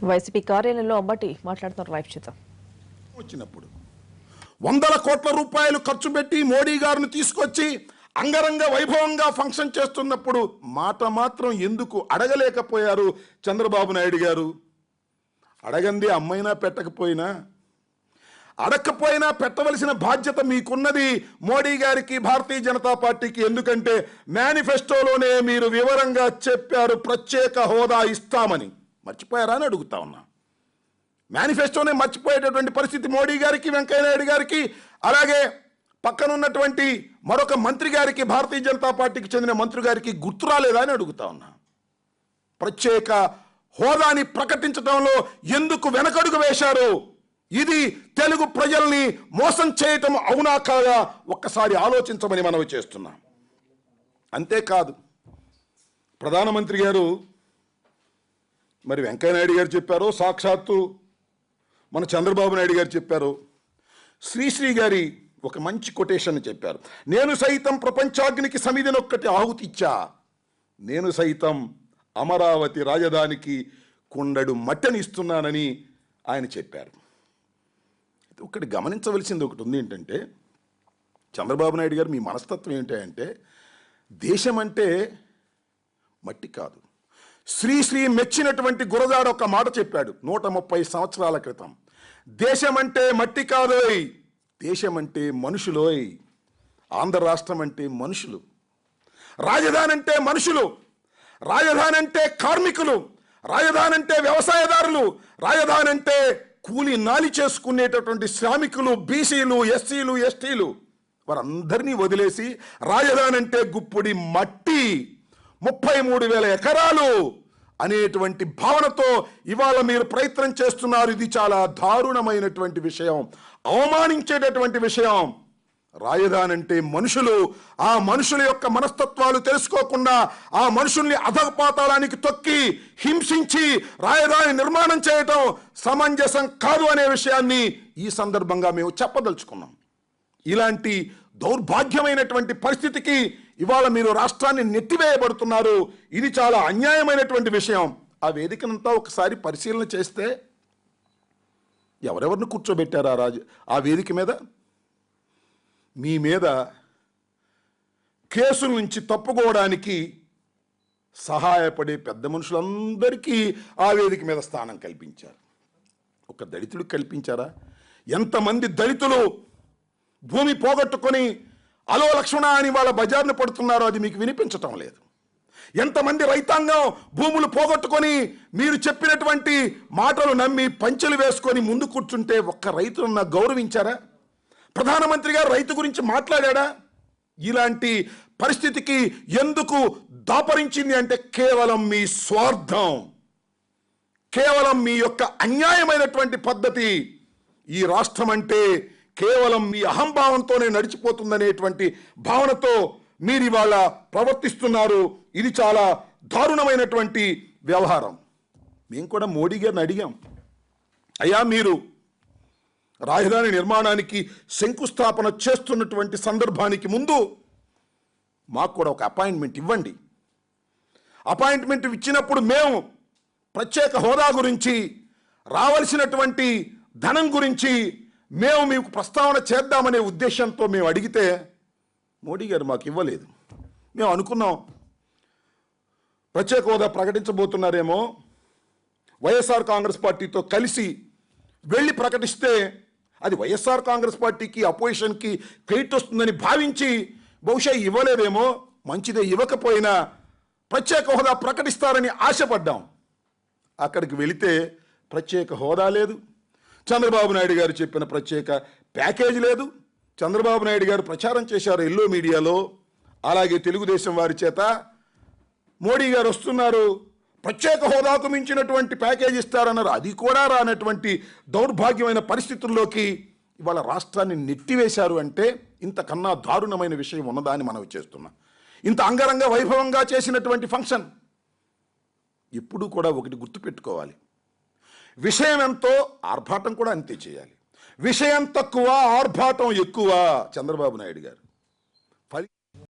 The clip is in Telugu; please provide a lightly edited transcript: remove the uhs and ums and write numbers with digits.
వైసీపీ కార్యాలయంలో అంబటి మాట్లాడుతున్న లైవ్ చూద్దాం. వచ్చినప్పుడు వందల కోట్ల రూపాయలు ఖర్చు పెట్టి మోడీ గారిని తీసుకొచ్చి అంగరంగ వైభవంగా ఫంక్షన్ చేస్తున్నప్పుడు మాట మాత్రం ఎందుకు అడగలేకపోయారు చంద్రబాబు నాయుడు గారు? అడగంది అమ్మైనా పెట్టకపోయినా, అడగకపోయినా పెట్టవలసిన బాధ్యత మీకున్నది మోడీ గారికి, భారతీయ జనతా పార్టీకి. ఎందుకంటే మేనిఫెస్టోలోనే మీరు వివరంగా చెప్పారు ప్రత్యేక హోదా ఇస్తామని. మర్చిపోయారా అని అడుగుతా ఉన్నా. మేనిఫెస్టోనే మర్చిపోయేటటువంటి పరిస్థితి మోడీ గారికి, వెంకయ్యనాయుడు గారికి, అలాగే పక్కనున్నటువంటి మరొక మంత్రి గారికి, భారతీయ జనతా పార్టీకి చెందిన మంత్రి గారికి గుర్తు రాలేదా అని అడుగుతా ఉన్నా. ప్రత్యేక హోదాని ప్రకటించడంలో ఎందుకు వెనకడుగు వేశారు? ఇది తెలుగు ప్రజల్ని మోసం చేయటం అవునా కాదా ఒక్కసారి ఆలోచించమని మనవి చేస్తున్నాం. అంతేకాదు, ప్రధానమంత్రి గారు మరి వెంకయ్యనాయుడు గారు చెప్పారో, సాక్షాత్తు మన చంద్రబాబు నాయుడు గారు చెప్పారు. శ్రీశ్రీ గారి ఒక మంచి కొటేషన్ చెప్పారు. నేను సైతం ప్రపంచాగ్నికి సమిధినొక్కటి ఆహుతిచ్చా, నేను సైతం అమరావతి రాజధానికి కుండడు మట్టని ఇస్తున్నానని ఆయన చెప్పారు. ఒకటి గమనించవలసింది ఒకటి ఉంది. ఏంటంటే చంద్రబాబు నాయుడు గారు మీ మనస్తత్వం ఏంటంటే దేశం అంటే మట్టి కాదు. శ్రీశ్రీ మెచ్చినటువంటి గురజాడ ఒక మాట చెప్పాడు 130 సంవత్సరాల క్రితం. దేశమంటే మట్టి కాదోయ్, దేశమంటే మనుషులోయ్. ఆంధ్ర రాష్ట్రం అంటే మనుషులు, రాజధాని అంటే మనుషులు, రాజధాని అంటే కార్మికులు, రాజధాని అంటే వ్యవసాయదారులు, రాజధాని అంటే కూలి నాలి చేసుకునేటటువంటి శ్రామికులు, బీసీలు, ఎస్సీలు, ఎస్టీలు, వారందరినీ వదిలేసి రాజధాని అంటే గుప్పుడి మట్టి, 33,000 ఎకరాలు అనేటువంటి భావనతో ఇవాళ మీరు ప్రయత్నం చేస్తున్నారు. ఇది చాలా దారుణమైనటువంటి విషయం, అవమానించేటటువంటి విషయం. రాజధాని అంటే మనుషులు. ఆ మనుషుల యొక్క మనస్తత్వాలు తెలుసుకోకుండా ఆ మనుషుల్ని అధపాతాళానికి తొక్కి హింసించి రాజధాని నిర్మాణం చేయటం సమంజసం కాదు అనే విషయాన్ని ఈ సందర్భంగా మేము చెప్పదలుచుకున్నాం. ఇలాంటి దౌర్భాగ్యమైనటువంటి పరిస్థితికి ఇవాళ మీరు రాష్ట్రాన్ని నెట్టివేయబడుతున్నారు. ఇది చాలా అన్యాయమైనటువంటి విషయం. ఆ వేదికనంతా ఒకసారి పరిశీలన చేస్తే ఎవరెవరిని కూర్చోబెట్టారు ఆ వేదిక మీద? మీ మీద కేసుల నుంచి తప్పుకోవడానికి సహాయపడే పెద్ద మనుషులందరికీ ఆ వేదిక మీద స్థానం కల్పించారు. ఒక దళితుడికి కల్పించారా? ఎంతమంది దళితులు భూమి పోగొట్టుకొని అలో లక్ష్మణ అని వాళ్ళ బజార్ను పడుతున్నారో అది మీకు వినిపించటం లేదు. ఎంతమంది రైతాంగం భూములు పోగొట్టుకొని మీరు చెప్పినటువంటి మాటలు నమ్మి పంచెలు వేసుకొని ముందు కూర్చుంటే ఒక్క రైతులను గౌరవించారా? ప్రధానమంత్రి గారు రైతు గురించి మాట్లాడా? ఇలాంటి పరిస్థితికి ఎందుకు దాపరించింది అంటే కేవలం మీ స్వార్థం, కేవలం మీ యొక్క అన్యాయమైనటువంటి పద్ధతి. ఈ రాష్ట్రం అంటే కేవలం మీ అహంభావంతోనే నడిచిపోతుందనేటువంటి భావనతో మీరు ఇవాళ ప్రవర్తిస్తున్నారు. ఇది చాలా దారుణమైనటువంటి వ్యవహారం. మేము కూడా మోడీ గారిని అడిగాం, అయ్యా మీరు రాజధాని నిర్మాణానికి శంకుస్థాపన చేస్తున్నటువంటి సందర్భానికి ముందు మాకు కూడా ఒక అపాయింట్మెంట్ ఇవ్వండి. అపాయింట్మెంట్ ఇచ్చినప్పుడు మేము ప్రత్యేక హోదా గురించి, రావాల్సినటువంటి ధనం గురించి మేము మీకు ప్రస్తావన చేద్దామనే ఉద్దేశంతో మేము అడిగితే మోడీ గారు మాకు ఇవ్వలేదు. మేము అనుకున్నాం ప్రత్యేక హోదా ప్రకటించబోతున్నారేమో, వైఎస్ఆర్ కాంగ్రెస్ పార్టీతో కలిసి వెళ్ళి ప్రకటిస్తే అది వైఎస్ఆర్ కాంగ్రెస్ పార్టీకి, అపోజిషన్కి క్రెడిట్ వస్తుందని భావించి బహుశా ఇవ్వలేదేమో, మంచిదే ఇవ్వకపోయినా ప్రత్యేక హోదా ప్రకటిస్తారని ఆశపడ్డాం. అక్కడికి వెళితే ప్రత్యేక హోదా లేదు, చంద్రబాబు నాయుడు గారు చెప్పిన ప్రత్యేక ప్యాకేజీ లేదు. చంద్రబాబు నాయుడు గారు ప్రచారం చేశారు ఎల్లో మీడియాలో, అలాగే తెలుగుదేశం వారి చేత మోడీ గారు వస్తున్నారు, ప్రత్యేక హోదాకు మించినటువంటి ప్యాకేజ్ ఇస్తారన్నారు. అది కూడా రానటువంటి దౌర్భాగ్యమైన పరిస్థితుల్లోకి ఇవాళ రాష్ట్రాన్ని నెట్టివేశారు. అంటే ఇంతకన్నా దారుణమైన విషయం ఉన్నదా అని మనం చేస్తున్నాం. ఇంత అంగరంగ వైభవంగా చేసినటువంటి ఫంక్షన్ ఎప్పుడూ కూడా ఒకటి గుర్తుపెట్టుకోవాలి, విషయం ఎంతో ఆర్భాటం కూడా అంతే చేయాలి. విషయం తక్కువ, ఆర్భాటం ఎక్కువ చంద్రబాబు నాయుడు గారు.